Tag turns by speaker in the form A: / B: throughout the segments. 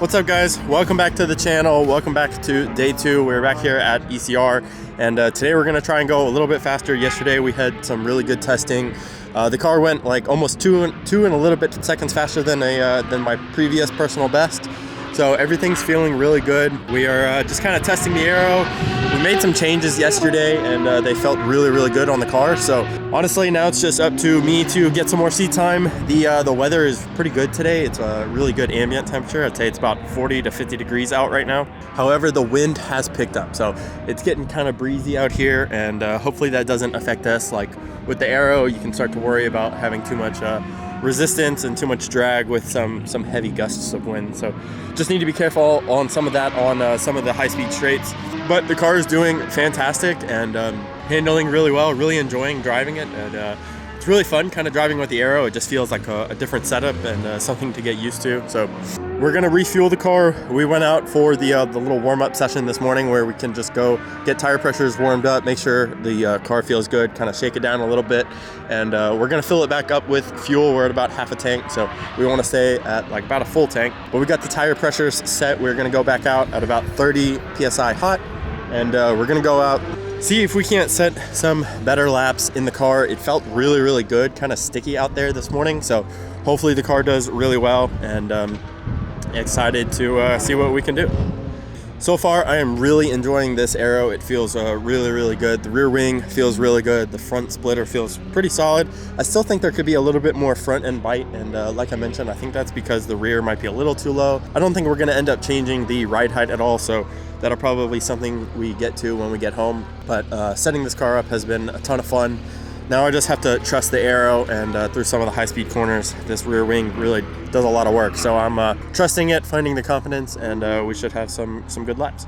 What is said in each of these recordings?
A: What's up, guys? Welcome back to the channel. Welcome back to day 2. We're back here at ECR, and today we're going to try and go a little bit faster. Yesterday we had some really good testing. The car went like almost two and a little bit seconds faster than my previous personal best. So everything's feeling really good. We are just kind of testing the Aero. We made some changes yesterday, and they felt really good on the car. So honestly, now it's just up to me to get some more seat time. The weather is pretty good today. It's a really good ambient temperature. I'd say it's about 40 to 50 degrees out right now. However, the wind has picked up, so it's getting kind of breezy out here, and hopefully that doesn't affect us. Like with the Aero, you can start to worry about having too much resistance and too much drag with some heavy gusts of wind. So just need to be careful on some of that on some of the high-speed straights. But the car is doing fantastic and handling really well. Really enjoying driving it, and it's really fun kind of driving with the Aero. It just feels like a different setup and something to get used to. So we're gonna refuel the car. We went out for the little warm-up session this morning where we can just go get tire pressures warmed up, make sure the car feels good, kind of shake it down a little bit, and we're gonna fill it back up with fuel. We're at about half a tank, so we want to stay at like about a full tank. But we got the tire pressures set. We're gonna go back out at about 30 psi hot, and we're gonna go out, see if we can't set some better laps in the car. It felt really good, kind of sticky out there this morning, so hopefully the car does really well, and excited to see what we can do. So far, I am really enjoying this Aero. It feels really good. The rear wing feels really good. The front splitter feels pretty solid. I still think there could be a little bit more front end bite, and like I mentioned, I think that's because the rear might be a little too low. I don't think we're going to end up changing the ride height at all, so that'll probably be something we get to when we get home. But setting this car up has been a ton of fun. Now I just have to trust the Aero, and through some of the high-speed corners, this rear wing really does a lot of work. So I'm trusting it, finding the confidence, and we should have some good laps.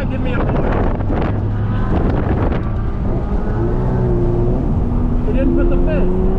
A: not give me a point. He didn't put the fist.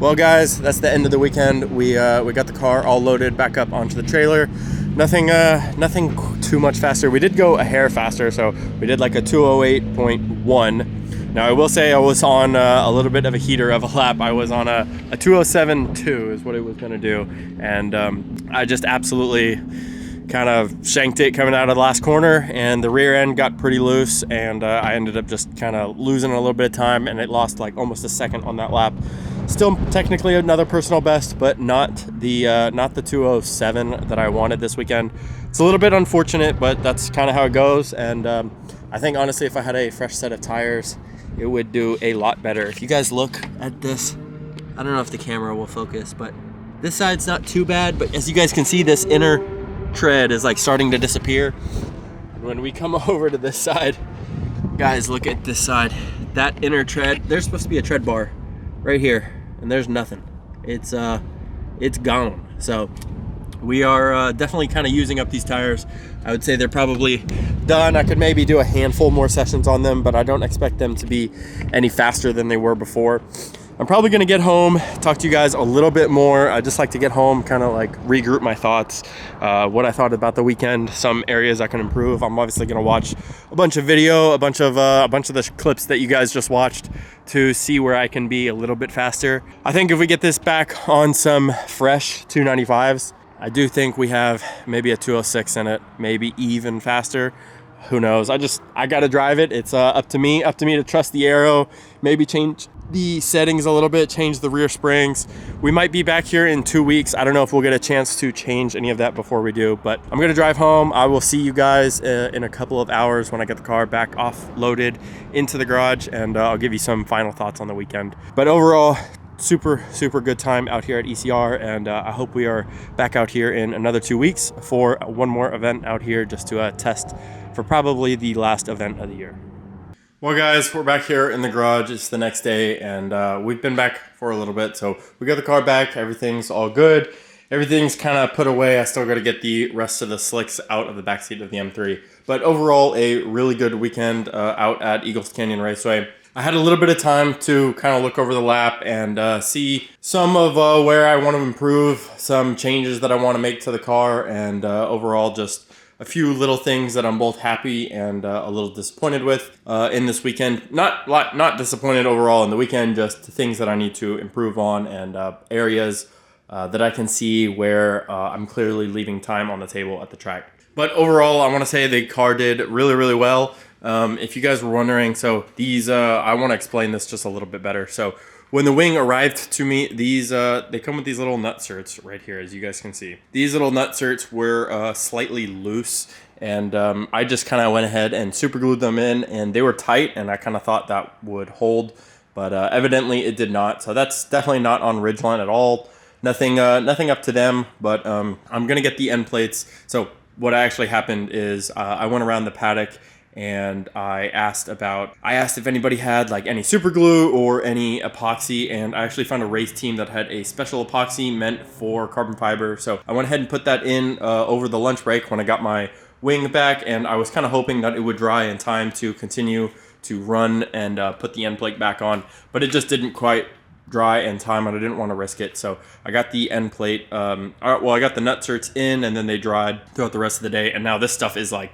A: Well, guys, that's the end of the weekend. We got the car all loaded back up onto the trailer. Nothing too much faster. We did go a hair faster, so we did like a 208.1. Now I will say I was on a little bit of a heater of a lap. I was on a 207.2 is what it was gonna do, and I just absolutely kind of shanked it coming out of the last corner, and the rear end got pretty loose, and I ended up just kind of losing a little bit of time, and it lost like almost a second on that lap. Still technically another personal best, but not the 207 that I wanted this weekend. It's a little bit unfortunate, but that's kind of how it goes. And I think honestly, if I had a fresh set of tires, it would do a lot better. If you guys look at this, I don't know if the camera will focus, but this side's not too bad. But as you guys can see, this inner tread is like starting to disappear. When we come over to this side, guys, look at this side. That inner tread, there's supposed to be a tread bar right here, and there's nothing. It's gone. So we are definitely kind of using up these tires. I would say they're probably done. I could maybe do a handful more sessions on them, but I don't expect them to be any faster than they were before. I'm probably gonna get home, talk to you guys a little bit more. I just like to get home, kind of like regroup my thoughts, what I thought about the weekend, some areas I can improve. I'm obviously gonna watch a bunch of video, a bunch of the clips that you guys just watched to see where I can be a little bit faster. I think if we get this back on some fresh 295s, I do think we have maybe a 206 in it, maybe even faster. Who knows? I gotta drive it. It's up to me to trust the Aero, maybe change the settings a little bit, change the rear springs. We might be back here in 2 weeks. I don't know if we'll get a chance to change any of that before we do, but I'm gonna drive home. I will see you guys in a couple of hours when I get the car back offloaded into the garage, and I'll give you some final thoughts on the weekend. But overall, super good time out here at ECR, and I hope we are back out here in another 2 weeks for one more event out here, just to test for probably the last event of the year. Well, guys, we're back here in the garage. It's the next day, and we've been back for a little bit. So we got the car back. Everything's all good. Everything's kind of put away. I still got to get the rest of the slicks out of the backseat of the M3. But overall, a really good weekend out at Eagles Canyon Raceway. I had a little bit of time to kind of look over the lap and see some of where I want to improve, some changes that I want to make to the car, and overall just a few little things that I'm both happy and a little disappointed with in this weekend. Not disappointed overall in the weekend, just things that I need to improve on, and areas that I can see where I'm clearly leaving time on the table at the track. But overall, I want to say the car did really well. If you guys were wondering, so these, I want to explain this just a little bit better. So when the wing arrived to me, these they come with these little nutserts right here, as you guys can see. These little nutserts were slightly loose, and I just kind of went ahead and super glued them in, and they were tight, and I kind of thought that would hold, but evidently it did not. So that's definitely not on Ridgeline at all. Nothing up to them, but I'm gonna get the end plates. So what actually happened is I went around the paddock, and I asked if anybody had like any super glue or any epoxy, and I actually found a race team that had a special epoxy meant for carbon fiber. So I went ahead and put that in over the lunch break when I got my wing back, and I was kind of hoping that it would dry in time to continue to run and put the end plate back on, but it just didn't quite dry in time, and I didn't want to risk it. So I got the end plate, I got the nutserts in, and then they dried throughout the rest of the day, and now this stuff is like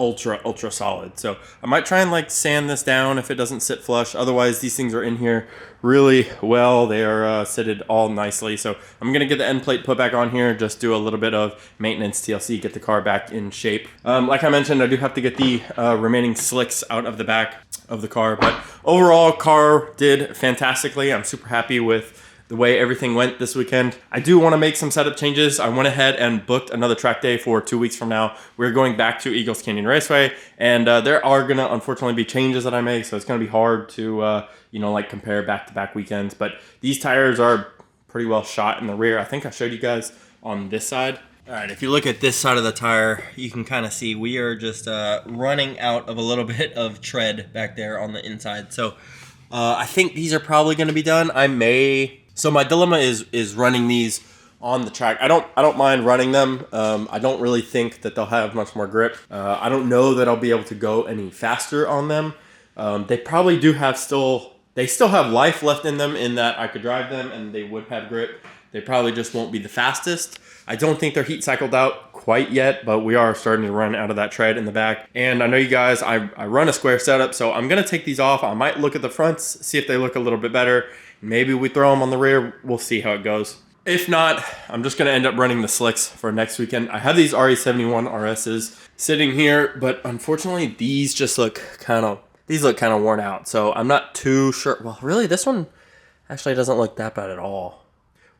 A: ultra solid. So I might try and like sand this down if it doesn't sit flush. Otherwise, these things are in here really well. They are sitted all nicely. So I'm gonna get the end plate put back on here, just do a little bit of maintenance TLC, get the car back in shape. Like I mentioned, I do have to get the remaining slicks out of the back of the car, but overall, car did fantastically. I'm super happy with the way everything went this weekend. I do want to make some setup changes. I went ahead and booked another track day for 2 weeks from now. We're going back to Eagles Canyon Raceway, and there are gonna unfortunately be changes that I make, so it's gonna be hard to like compare back-to-back weekends. But these tires are pretty well shot in the rear. I think I showed you guys on this side. All right, if you look at this side of the tire, you can kind of see we are just running out of a little bit of tread back there on the inside. So I think these are probably gonna be done. So my dilemma is running these on the track. I don't mind running them. I don't really think that they'll have much more grip. I don't know that I'll be able to go any faster on them. They probably do have They still have life left in them in that I could drive them and they would have grip. They probably just won't be the fastest. I don't think they're heat cycled out quite yet, but we are starting to run out of that tread in the back. And I know you guys, I run a square setup, so I'm gonna take these off. I might look at the fronts, see if they look a little bit better. Maybe we throw them on the rear. We'll see how it goes. If not, I'm just gonna end up running the slicks for next weekend. I have these RE71 RSs sitting here, but unfortunately these just look kind of worn out. So I'm not too sure. Well, really, this one actually doesn't look that bad at all.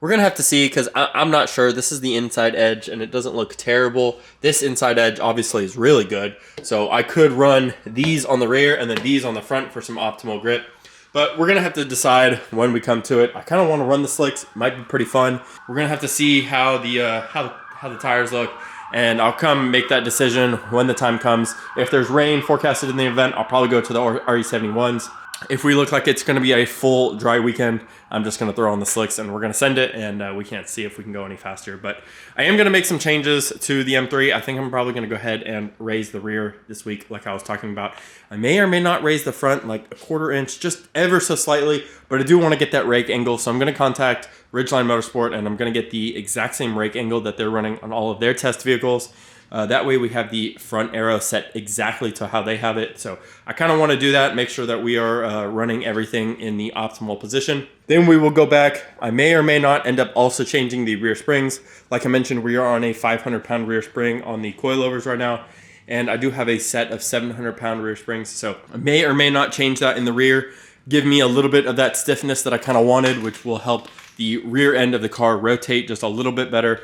A: We're gonna have to see because I'm not sure. This is the inside edge and it doesn't look terrible. This inside edge obviously is really good. So I could run these on the rear and then these on the front for some optimal grip. But we're gonna have to decide when we come to it. I kind of want to run the slicks. It might be pretty fun. We're gonna have to see how the tires look, and I'll come make that decision when the time comes. If there's rain forecasted in the event, I'll probably go to the RE71s. If we look like it's going to be a full dry weekend, I'm just going to throw on the slicks and we're going to send it, and we can't see if we can go any faster. But I am going to make some changes to the M3. I think I'm probably going to go ahead and raise the rear this week like I was talking about. I may or may not raise the front like a 1/4 inch, just ever so slightly, but I do want to get that rake angle. So I'm going to contact Ridgeline Motorsport and I'm going to get the exact same rake angle that they're running on all of their test vehicles. That way we have the front aero set exactly to how they have it. So I kind of want to do that, make sure that we are running everything in the optimal position. Then we will go back. I may or may not end up also changing the rear springs. Like I mentioned, we are on a 500-pound rear spring on the coilovers right now. And I do have a set of 700-pound rear springs. So I may or may not change that in the rear. Give me a little bit of that stiffness that I kind of wanted, which will help the rear end of the car rotate just a little bit better.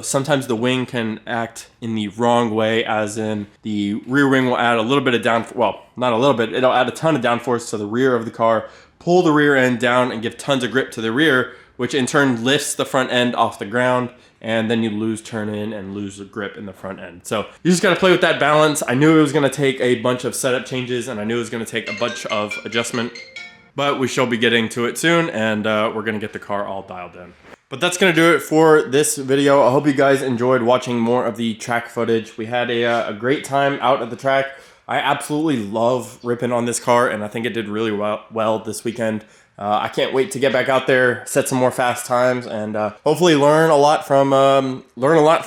A: Sometimes the wing can act in the wrong way, as in the rear wing will add a little bit of downforce. Well, not a little bit, it'll add a ton of downforce to the rear of the car, pull the rear end down and give tons of grip to the rear, which in turn lifts the front end off the ground, and then you lose turn in and lose the grip in the front end. So you just gotta play with that balance. I knew it was gonna take a bunch of setup changes and I knew it was gonna take a bunch of adjustment, but we shall be getting to it soon, and we're gonna get the car all dialed in. But that's going to do it for this video. I hope you guys enjoyed watching more of the track footage. We had a great time out at the track. I absolutely love ripping on this car, and I think it did really well this weekend. I can't wait to get back out there, set some more fast times, and hopefully learn a lot from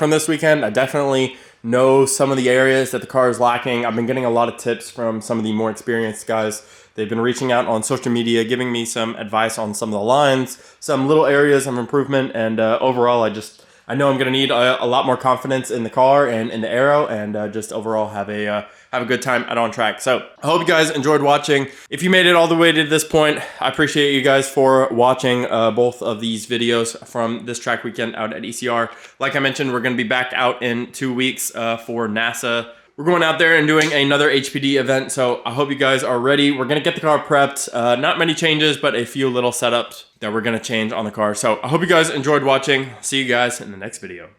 A: this weekend. I definitely know some of the areas that the car is lacking. I've been getting a lot of tips from some of the more experienced guys. They've been reaching out on social media, giving me some advice on some of the lines, some little areas of improvement, and overall, I know I'm gonna need a lot more confidence in the car and in the aero, and just overall have a good time out on track. So I hope you guys enjoyed watching. If you made it all the way to this point, I appreciate you guys for watching both of these videos from this track weekend out at ECR. Like I mentioned, we're gonna be back out in 2 weeks for NASA. We're going out there and doing another HPD event, so I hope you guys are ready. We're gonna get the car prepped. Not many changes, but a few little setups that we're gonna change on the car. So I hope you guys enjoyed watching. See you guys in the next video.